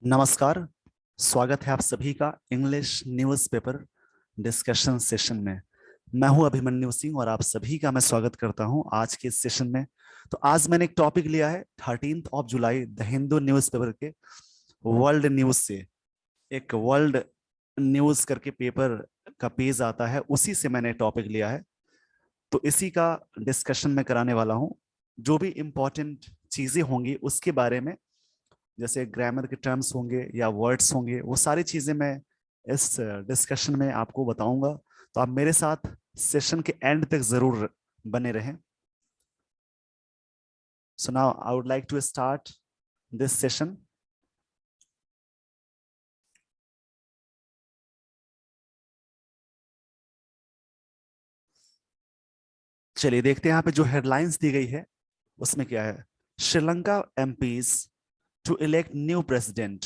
नमस्कार। स्वागत है आप सभी का इंग्लिश न्यूज़पेपर डिस्कशन सेशन में। मैं हूं अभिमन्यु सिंह और आप सभी का मैं स्वागत करता हूं आज के इस सेशन में। तो आज मैंने एक टॉपिक लिया है 13 जुलाई द हिंदू न्यूज़पेपर के वर्ल्ड न्यूज़ से। एक वर्ल्ड न्यूज़ करके पेपर का पेज आता है, उसी से मैंने टॉपिक लिया है। तो इसी का डिस्कशन मैं कराने वाला हूं। जो भी इम्पोर्टेंट चीज़ें होंगी उसके बारे में, जैसे ग्रामर के टर्म्स होंगे या वर्ड्स होंगे, वो सारी चीजें मैं इस डिस्कशन में आपको बताऊंगा। तो आप मेरे साथ सेशन के एंड तक जरूर बने रहें। So now I would like to start this session. चलिए देखते हैं यहाँ पे जो हेडलाइंस दी गई है उसमें क्या है। Sri Lanka MPs to elect new president.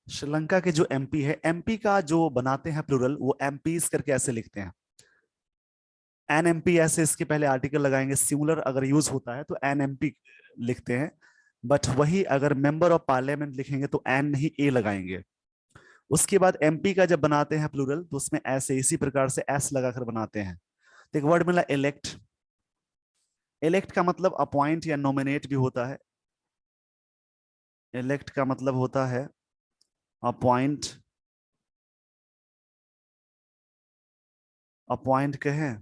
Sri Lanka के जो एमपी है, एमपी का जो बनाते हैं प्लूरल, वो एमपीज करके ऐसे लिखते हैं। एन एम पी ऐसे इसके पहले आर्टिकल लगाएंगे, सिंगुलर अगर यूज होता है तो एन एम पी लिखते हैं। बट वही अगर मेंबर ऑफ पार्लियामेंट लिखेंगे तो एन नहीं ए लगाएंगे। उसके बाद एमपी का जब बनाते हैं प्लूरल तो उसमें ऐसे इसी प्रकार से एस लगाकर बनाते हैं। तो एक वर्ड मिला इलेक्ट। इलेक्ट का मतलब अपॉइंट या नॉमिनेट भी होता है। इलेक्ट का मतलब होता है अपॉइंट। अपॉइंट कहें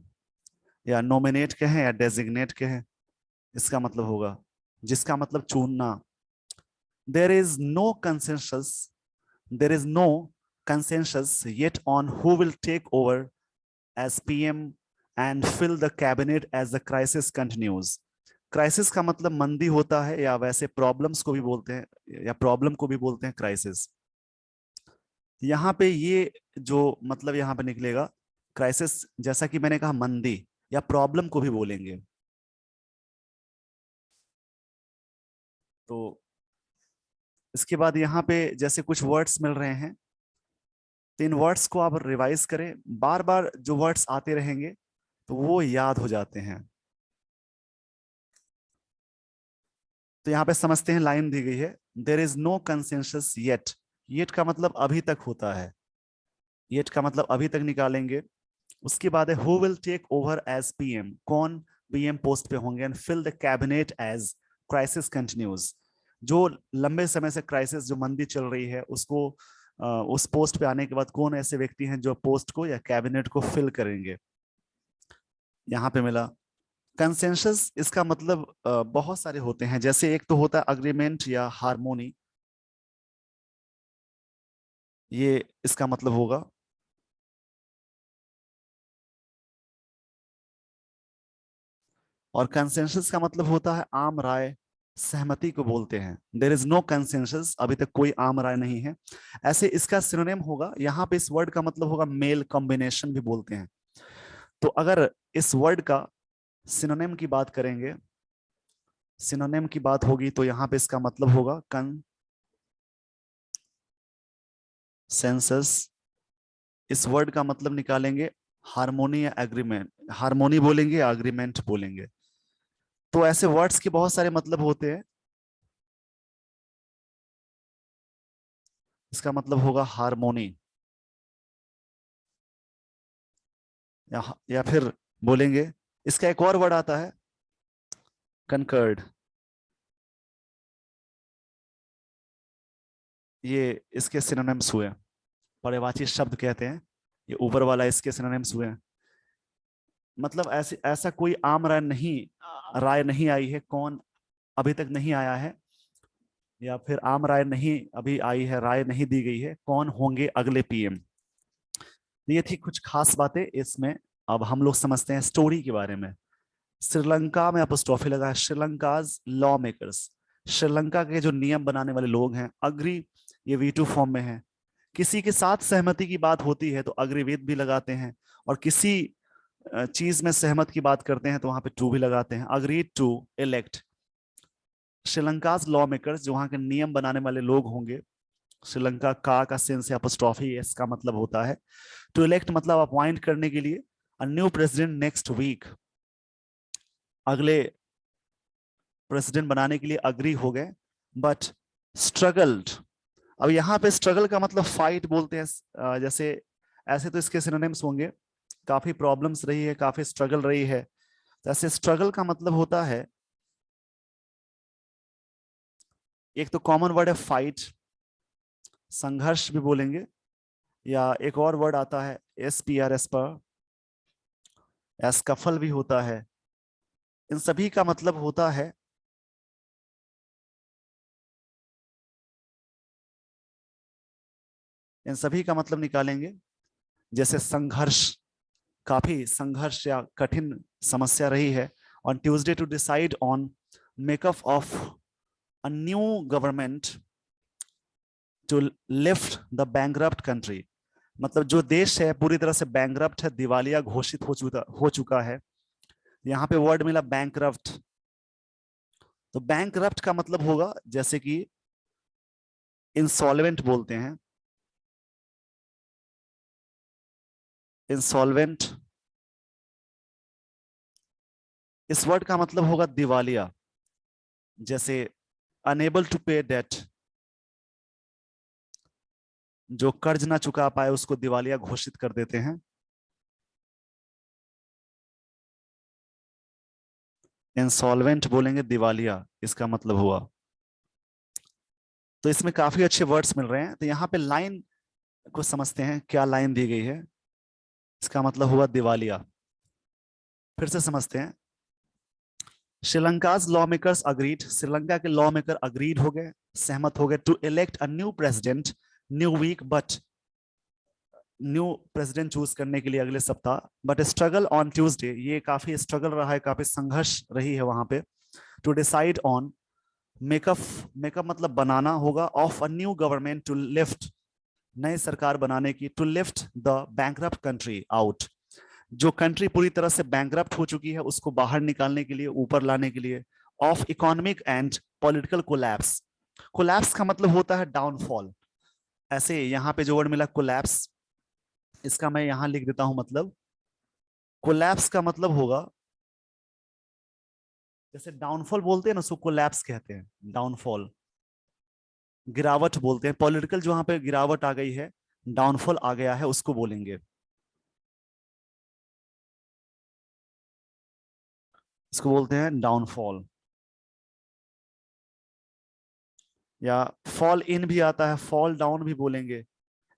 या नॉमिनेट कहें या डेजिग्नेट कहें, इसका मतलब होगा जिसका मतलब चुनना। There is no consensus there is no consensus yet on who will take over as PM and fill the cabinet as the crisis continues. Crisis का मतलब मंदी होता है, या वैसे प्रॉब्लम्स को भी बोलते हैं या प्रॉब्लम को भी बोलते हैं क्राइसिस। यहाँ पे ये जो मतलब यहाँ पे निकलेगा क्राइसिस, जैसा कि मैंने कहा मंदी या प्रॉब्लम को भी बोलेंगे। तो इसके बाद यहाँ पे जैसे कुछ वर्ड्स मिल रहे हैं, तो इन वर्ड्स को आप रिवाइज करें। बार बार जो वर्ड्स आते रहेंगे तो वो याद हो जाते हैं। तो यहाँ पे समझते हैं, लाइन दी गई है there is no consensus yet. Yet का मतलब अभी तक होता है। येट का मतलब अभी तक निकालेंगे। उसके बाद है who will take over as PM, कौन पीएम पोस्ट पे होंगे। And fill the cabinet as crisis continues, जो लंबे समय से क्राइसिस जो मंदी चल रही है उसको उस पोस्ट पे आने के बाद कौन ऐसे व्यक्ति हैं जो पोस्ट को या कैबिनेट को फिल करेंगे। यहाँ पे मिला कंसेंसस। इसका मतलब बहुत सारे होते हैं, जैसे एक तो होता है अग्रीमेंट या हारमोनी, ये इसका मतलब होगा। और कंसेंसस का मतलब होता है आम राय, सहमति को बोलते हैं। देर इज नो कंसेंसस, अभी तक कोई आम राय नहीं है। ऐसे इसका सिनोनिम होगा, यहाँ पे इस वर्ड का मतलब होगा मेल, कॉम्बिनेशन भी बोलते हैं। तो अगर इस वर्ड का सिनोनिम की बात करेंगे, सिनोनिम की बात होगी तो यहाँ पे इसका मतलब होगा कंसेंसस। इस वर्ड का मतलब निकालेंगे हारमोनी या एग्रीमेंट, हारमोनी बोलेंगे या एग्रीमेंट बोलेंगे। तो ऐसे वर्ड्स के बहुत सारे मतलब होते हैं। इसका मतलब होगा हारमोनी, या फिर बोलेंगे इसका एक और वर्ड आता है कनकर्ड। ये इसके सिनोनिम्स हुए, पर्यायवाची शब्द कहते हैं। ये ऊपर वाला इसके सिनोनिम्स हुए। मतलब ऐसे ऐसा कोई आम राय नहीं आई है, कौन अभी तक नहीं आया है, या फिर आम राय नहीं अभी आई है, राय नहीं दी गई है कौन होंगे अगले पीएम। ये थी कुछ खास बातें इसमें। अब हम लोग समझते हैं स्टोरी के बारे में। श्रीलंका में अपोस्ट्रोफी लगा है, श्रीलंकाज लॉ मेकर्स। श्रीलंका के जो नियम बनाने वाले लोग हैं, अग्री ये वीटू फॉर्म में है। किसी के साथ सहमति की बात होती है तो अग्रीवेट भी लगाते हैं, और किसी चीज में सहमत की बात करते हैं तो वहां पे टू भी लगाते हैं, agree to elect. Sri Lanka's law makers, जो वहां के नियम बनाने वाले लोग होंगे। श्रीलंका का सेंस है अपोस्ट्रोफी, इसका मतलब होता है टू इलेक्ट, मतलब अपॉइंट करने के लिए a new president next week. अगले प्रेसिडेंट बनाने के लिए अग्री हो गए, बट स्ट्रगल्ड। अब यहाँ पे स्ट्रगल का मतलब फाइट बोलते हैं। जैसे ऐसे तो इसके सिनोनिम्स होंगे, काफी प्रॉब्लम्स रही है, काफी स्ट्रगल रही है, तो ऐसे स्ट्रगल का मतलब होता है, एक तो कॉमन वर्ड है फाइट, संघर्ष भी बोलेंगे, या एक और वर्ड आता है SPRS पर, एस्कफल भी होता है। इन सभी का मतलब होता है, इन सभी का मतलब निकालेंगे। जैसे संघर्ष, काफी संघर्ष या कठिन समस्या रही है। On Tuesday to decide on makeup of a new government to lift the bankrupt country, मतलब जो देश है पूरी तरह से बैंकरप्ट है, दिवालिया घोषित हो चुका है। यहाँ पे वर्ड मिला बैंकरप्ट, तो बैंकरप्ट का मतलब होगा जैसे कि इंसॉल्वेंट बोलते हैं, इंसॉल्वेंट, इस वर्ड का मतलब होगा दिवालिया। जैसे अनेबल टू पे डेट, जो कर्ज ना चुका पाए उसको दिवालिया घोषित कर देते हैं। इंसॉल्वेंट बोलेंगे, दिवालिया इसका मतलब हुआ। तो इसमें काफी अच्छे वर्ड्स मिल रहे हैं। तो यहाँ पे लाइन को समझते हैं, क्या लाइन दी गई है। इसका मतलब हुआ दिवालिया। फिर से समझते हैं। Sri Lanka's law makers agreed, Sri Lanka के लॉ मेकर अग्रीड हो गए, सहमत हो गए, to elect a new president new week, but new president choose करने के लिए अगले सप्ताह, बट स्ट्रगल ऑन ट्यूसडे, ये काफी स्ट्रगल रहा है, काफी संघर्ष रही है वहां पे। To decide on makeup, makeup मतलब बनाना होगा, of a new government to lift, नई सरकार बनाने की, to lift the bankrupt country out, जो कंट्री पूरी तरह से बैंकरप्ट हो चुकी है उसको बाहर निकालने के लिए, ऊपर लाने के लिए, of economic and political collapse, collapse का मतलब होता है डाउनफॉल। ऐसे यहाँ पे जो वर्ड मिला कोलैप्स, इसका मैं यहां लिख देता हूं मतलब, कोलैप्स का मतलब होगा, जैसे डाउनफॉल बोलते हैं ना उसको कोलैप्स कहते हैं, डाउनफॉल, गिरावट बोलते हैं, पॉलिटिकल जो वहां पे गिरावट आ गई है, डाउनफॉल आ गया है, उसको बोलेंगे, इसको बोलते हैं डाउनफॉल। या फॉल इन भी आता है, फॉल डाउन भी बोलेंगे।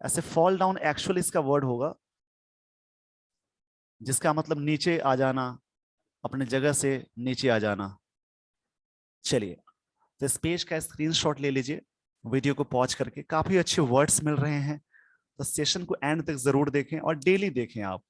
ऐसे फॉल डाउन एक्चुअली इसका वर्ड होगा, जिसका मतलब नीचे आ जाना, अपने जगह से नीचे आ जाना। चलिए, तो इस पेज का स्क्रीनशॉट ले लीजिए, वीडियो को पॉज करके, काफी अच्छे वर्ड्स मिल रहे हैं। तो सेशन को एंड तक जरूर देखें और डेली देखें आप,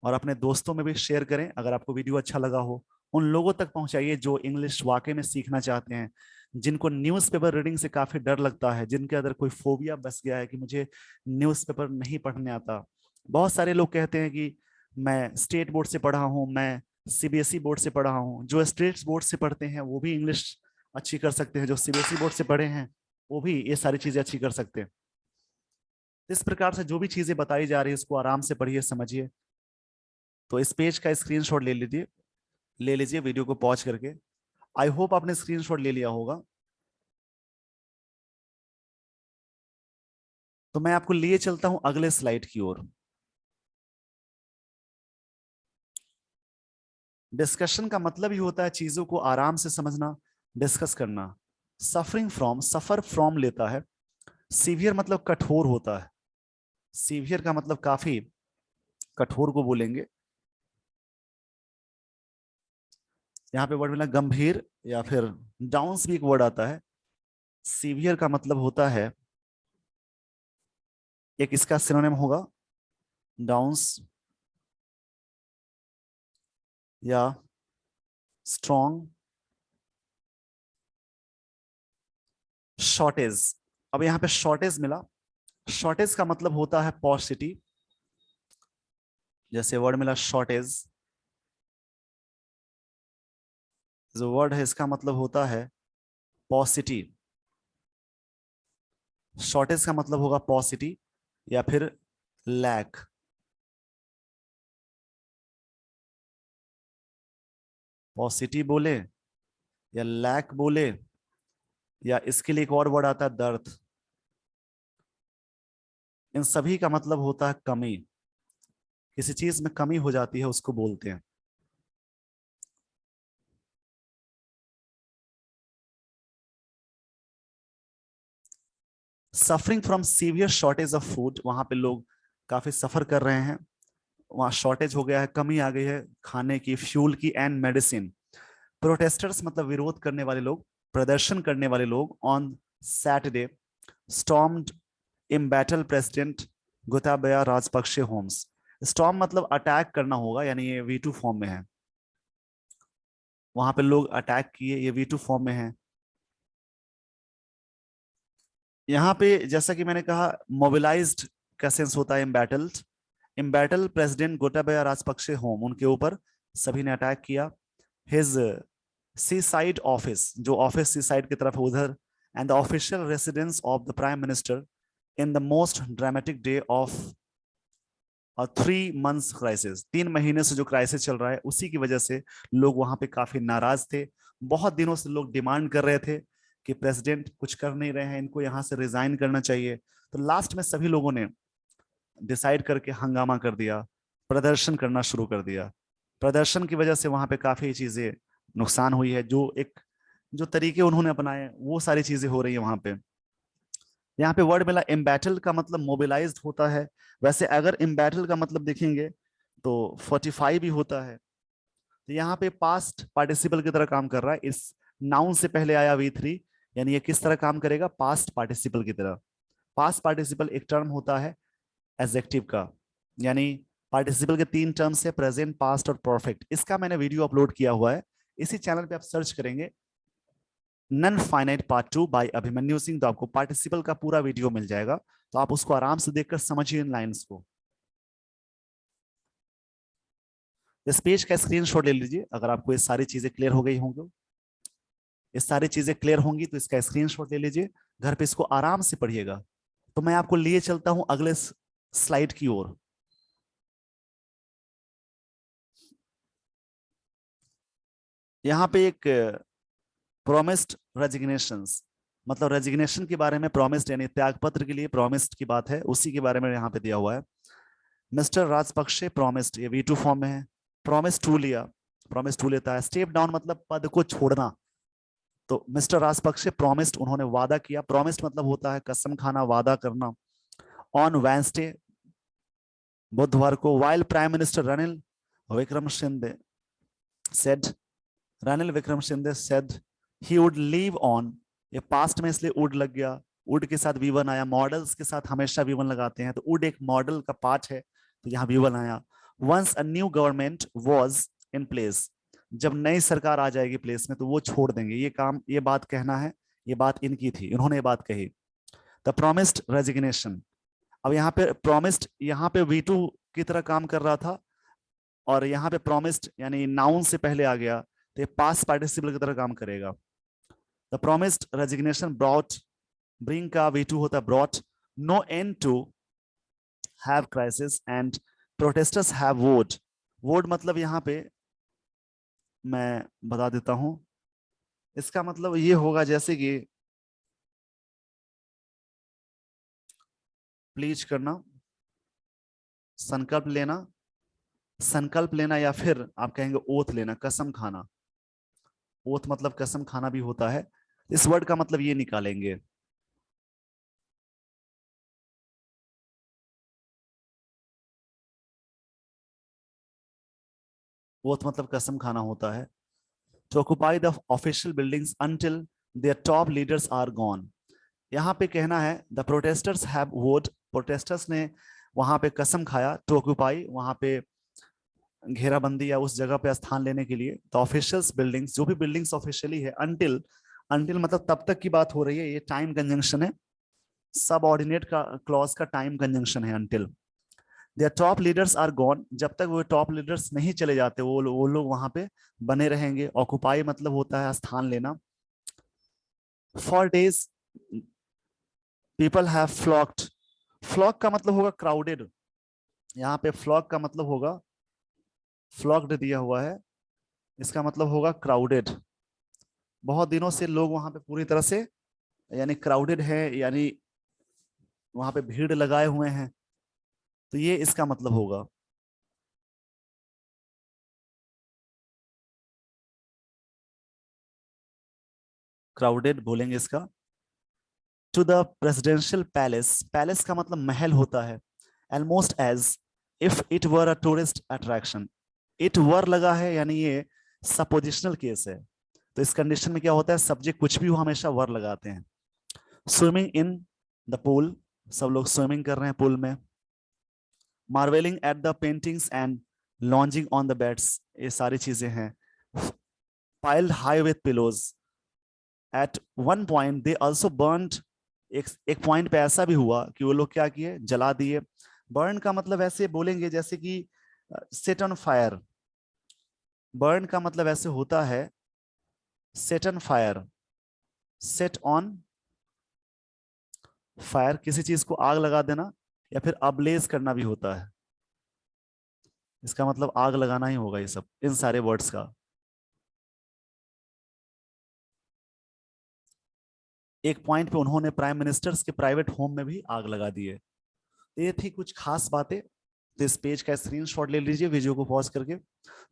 और अपने दोस्तों में भी शेयर करें। अगर आपको वीडियो अच्छा लगा हो, उन लोगों तक पहुंचाइए जो इंग्लिश वाकई में सीखना चाहते हैं, जिनको न्यूज़पेपर रीडिंग से काफी डर लगता है, जिनके अंदर कोई फोबिया बस गया है कि मुझे न्यूज़पेपर नहीं पढ़ने आता। बहुत सारे लोग कहते हैं कि मैं स्टेट बोर्ड से पढ़ा हूँ, मैं CBSE बोर्ड से पढ़ा हूँ। जो स्टेट बोर्ड से पढ़ते हैं वो भी इंग्लिश अच्छी कर सकते हैं, जो CBSE बोर्ड से पढ़े हैं वो भी ये सारी चीजें अच्छी कर सकते हैं। इस प्रकार से जो भी चीजें बताई जा रही है उसको आराम से पढ़िए, समझिए। तो इस पेज का स्क्रीनशॉट ले लीजिए, ले लीजिए वीडियो को पॉज करके। आई होप आपने स्क्रीनशॉट ले लिया होगा। तो मैं आपको लिए चलता हूं अगले स्लाइड की ओर। डिस्कशन का मतलब ही होता है चीजों को आराम से समझना, डिस्कस करना। सफरिंग फ्रॉम, सफर फ्रॉम लेता है। सीवियर मतलब कठोर होता है, सीवियर का मतलब काफी कठोर को बोलेंगे। यहाँ पे वर्ड मिला गंभीर, या फिर डाउन्स भी एक वर्ड आता है। सीवियर का मतलब होता है, एक इसका सिनोनिम होगा डाउन्स, या स्ट्रॉन्ग, शॉर्टेज। अब यहाँ पे शॉर्टेज मिला, शॉर्टेज का मतलब होता है पॉसिटी, जैसे वर्ड मिला शॉर्टेज, जो वर्ड है इसका मतलब होता है पॉसिटी। शॉर्टेज का मतलब होगा पॉसिटी या फिर लैक। पॉसिटी बोले या लैक बोले, या इसके लिए एक और वर्ड आता है दर्द। इन सभी का मतलब होता है कमी। किसी चीज में कमी हो जाती है उसको बोलते हैं। Suffering from severe shortage of food, वहां पे लोग काफी सफर कर रहे हैं, वहां शॉर्टेज हो गया है, कमी आ गई है खाने की, फ्यूल की एंड मेडिसिन। प्रोटेस्टर्स मतलब विरोध करने वाले लोग, प्रदर्शन करने वाले लोग on Saturday stormed embattled president Gotabaya Rajapaksa homes. Storm मतलब अटैक करना होगा, यानी ये V2 फॉर्म में है। वहां पे लोग अटैक किए, ये V2 फॉर्म में है। यहाँ पे जैसा कि मैंने कहा, मोबिलाइज्ड का सेंस होता है एम्बैटल्ड। एम्बैटल प्रेसिडेंट गोटाबाया राजपक्षे होम, उनके ऊपर सभी ने अटैक किया। हिज सी साइड ऑफिस, जो ऑफिस सी साइड की तरफ है उधर, and the official residence of the prime minister in the most dramatic day of 3 months crisis. 3 महीने से जो क्राइसिस चल रहा है उसी की वजह से लोग वहां पे काफी नाराज थे। बहुत दिनों से लोग डिमांड कर रहे थे कि प्रेसिडेंट कुछ कर नहीं रहे हैं, इनको यहाँ से रिजाइन करना चाहिए। तो लास्ट में सभी लोगों ने डिसाइड करके हंगामा कर दिया, प्रदर्शन करना शुरू कर दिया। प्रदर्शन की वजह से वहां पे काफी चीजें नुकसान हुई है। जो तरीके उन्होंने अपनाए वो सारी चीजें हो रही है वहां पे। यहाँ पे वर्ड मिला एम्बैटल का मतलब मोबिलाइज्ड होता है। वैसे अगर एम्बैटल का मतलब देखेंगे तो 45 भी होता है। तो यहाँ पे पास्ट पार्टिसिपल की तरह काम कर रहा है। इस नाउन से पहले आया V3, यानी ये किस तरह काम करेगा, पास्ट पार्टिसिपल की तरह। पास्ट पार्टिसिपल एक टर्म होता है एडजेक्टिव का, यानी पार्टिसिपल के 3 टर्म्स है, प्रेजेंट, पास्ट और परफेक्ट। इसका मैंने वीडियो अपलोड किया हुआ है, इसी चैनल पे आप सर्च करेंगे non finite part 2 by Abhimanyu Singh, तो आपको पार्टिसिपल का पूरा वीडियो मिल जाएगा। तो आप उसको आराम से देखकर समझिए इन लाइंस को। इस पेज का स्क्रीनशॉट ले लीजिए अगर आपको ये सारी चीजें क्लियर हो गई होंगी। ये सारी चीजें क्लियर होंगी तो इसका स्क्रीनशॉट ले लीजिए, घर पे इसको आराम से पढ़िएगा। तो मैं आपको लिए चलता हूं अगले स्लाइड की ओर। यहाँ पे एक प्रोमिस्ड रेजिग्नेशंस, मतलब रेजिग्नेशन के बारे में, प्रोमिस्ड यानी त्यागपत्र के लिए प्रोमिस्ड की बात है, उसी के बारे में यहाँ पे दिया हुआ है। मिस्टर राजपक्षे प्रोमिस्ड, ये V2 फॉर्म में है। प्रोमिस टू लिया, प्रोमिस टू लेता है। स्टेप डाउन मतलब पद को छोड़ना। तो मिस्टर राजपक्षे प्रोमिस्ड, उन्होंने वादा किया। प्रोमिस्ड मतलब होता है कसम खाना, वादा करना। ऑन वेंसडे, बुधवार को, while prime minister Ranil Wickremesinghe said, Ranil Wickremesinghe said he would leave on, ये पास्ट में इसलिए वुड लग गया, वुड के साथ V1 आया। मॉडल्स के साथ हमेशा V1 लगाते हैं, तो वुड एक मॉडल का पार्ट है, तो यहाँ V1 आया। Once a new government was in place, जब नई सरकार आ जाएगी प्लेस में तो वो छोड़ देंगे ये काम, ये बात कहना है, ये बात इनकी थी, इन्होंने ये बात कही। द प्रोमिस्ड रेजिग्नेशन, अब यहाँ पे प्रोमिस्ड, यहाँ पे V2 की तरह काम कर रहा था, और यहाँ पे प्रोमिस्ड यानी नाउन से पहले आ गया, तो ये पास्ट पार्टिसिपल की तरह काम करेगा। The promised resignation brought, bring का V2 होता है brought, no end to have crisis and protesters have vote. Vote मतलब यहाँ पे मैं बता देता हूं, इसका मतलब ये होगा जैसे कि प्लीज करना, संकल्प लेना, संकल्प लेना, या फिर आप कहेंगे ओथ लेना, कसम खाना। ओथ मतलब कसम खाना भी होता है। इस वर्ड का मतलब ये निकालेंगे। ओथ मतलब कसम खाना होता है। To occupy the official buildings until their top leaders are gone, यहाँ पे कहना है the protesters have vote, protesters ने वहां पे कसम खाया, टू ऑक्युपाई वहां पे घेराबंदी या उस जगह पे स्थान लेने के लिए, द ऑफिशियल्स बिल्डिंग्स, जो भी बिल्डिंग्स ऑफिशियली है, अंटिल, अंटिल मतलब तब तक की बात हो रही है, ये टाइम कंजंक्शन है, सब ऑर्डिनेट का क्लॉज का टाइम कंजंक्शन है until. Their top leaders are gone, जब तक वो टॉप लीडर्स नहीं चले जाते वो लोग वहां पे बने रहेंगे। ऑक्युपाई मतलब होता है स्थान लेना। For days people have flocked, flock का मतलब होगा क्राउडेड, यहाँ पे फ्लॉक का मतलब होगा, फ्लॉक्ड दिया हुआ है, इसका मतलब होगा क्राउडेड। बहुत दिनों से लोग वहां पे पूरी तरह से, यानी क्राउडेड है, यानी वहां पे भीड़ लगाए हुए हैं, तो ये इसका मतलब होगा। क्राउडेड बोलेंगे इसका। To the presidential palace, palace का मतलब महल होता है, almost as if it were a tourist attraction। it were लगा है यानी ये सपोजिशनल केस है, तो इस कंडीशन में क्या होता है, सब्जेक्ट कुछ भी हो हमेशा वर लगाते हैं। स्विमिंग इन द पूल, सब लोग स्विमिंग कर रहे हैं पूल में। Marvelling at the paintings and lounging on the beds, ये सारी चीजें हैं। Piled high with pillows, at one point they also burned, एक पॉइंट पे ऐसा भी हुआ कि वो लोग क्या किए, जला दिए। बर्न का मतलब ऐसे बोलेंगे जैसे कि सेट ऑन फायर, बर्न का मतलब ऐसे होता है set on fire, set on fire किसी चीज को आग लगा देना, या फिर अब्लेज करना भी होता है, इसका मतलब आग लगाना ही होगा ये सब इन सारे वर्ड्स का। एक पॉइंट पे उन्होंने प्राइम मिनिस्टर्स के प्राइवेट होम में भी आग लगा दी है। तो ये थी कुछ खास बातें, तो इस पेज का स्क्रीनशॉट ले लीजिए वीडियो को पॉज करके।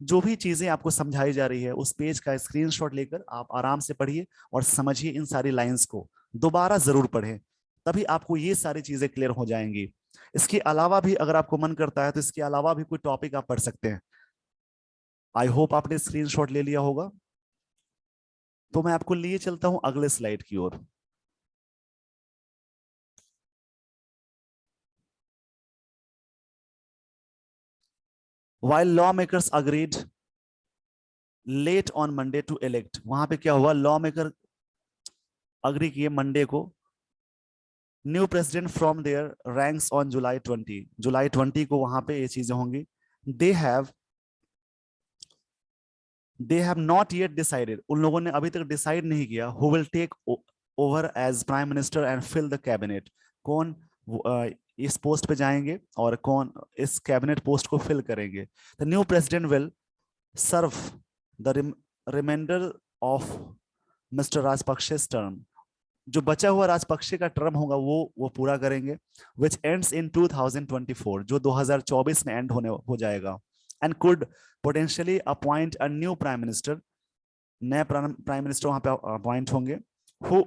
जो भी चीजें आपको समझाई जा रही है उस पेज का स्क्रीनशॉट लेकर आप आराम से पढ़िए और समझिए इन सारी लाइंस को, दोबारा जरूर पढ़ें, तभी आपको ये सारी चीजें क्लियर हो जाएंगी। इसके अलावा भी अगर आपको मन करता है तो इसके अलावा भी कोई टॉपिक आप पढ़ सकते हैं। आई होप आपने स्क्रीनशॉट ले लिया होगा। तो मैं आपको लिए चलता हूं अगले स्लाइड की ओर। While lawmakers agreed late on Monday to elect, वहां पे क्या हुआ, लॉ मेकर अग्री किए मंडे को new president from their ranks on July 20 को वहां पे ये चीजें होंगी। They have they have not yet decided, उन लोगों ने अभी तक डिसाइड नहीं किया who will take over as prime minister and fill the cabinet, कौन इस पोस्ट पे जाएंगे और कौन इस कैबिनेट पोस्ट को फिल करेंगे। The new president will serve the reminder of mister राजपक्षे's term, जो बचा हुआ राजपक्षे का टर्म होगा वो पूरा करेंगे, विच एंड्स इन 2024, जो 2024 में एंड होने हो जाएगा। And could potentially appoint a new prime minister, नए प्राइम मिनिस्टर वहां पे अपॉइंट होंगे, who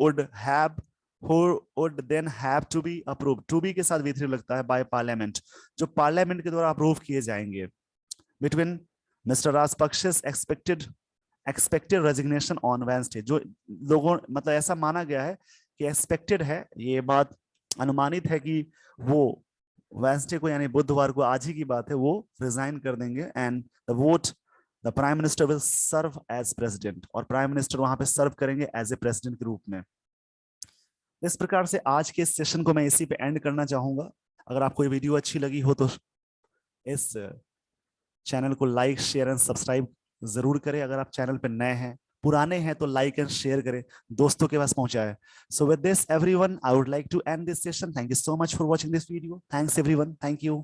would then have to be approve, to be के साथ V3 लगता है, बाय पार्लियामेंट, जो पार्लियामेंट के द्वारा अप्रूव किए जाएंगे। Between mister Rajapaksa's expected resignation on Wednesday, जो लोगों मतलब ऐसा माना गया है कि एक्सपेक्टेड है, ये बात अनुमानित है कि वो वेडनेसडे को यानी बुधवार को, आज ही की बात है, वो रिजाइन कर देंगे। And the prime minister will serve as president, और प्राइम मिनिस्टर वहां पे सर्व करेंगे एज ए प्रेसिडेंट के रूप में। इस प्रकार से आज के सेशन को मैं इसी पे एंड करना चाहूंगा। अगर आपको ये वीडियो अच्छी लगी हो तो इस चैनल को लाइक शेयर एंड सब्सक्राइब जरूर करें। अगर आप चैनल पर नए हैं, पुराने हैं तो लाइक एंड शेयर करें, दोस्तों के पास पहुंचाएं। So with this everyone, I would like to end this session. Thank you so much for watching this video. Thanks everyone, thank you.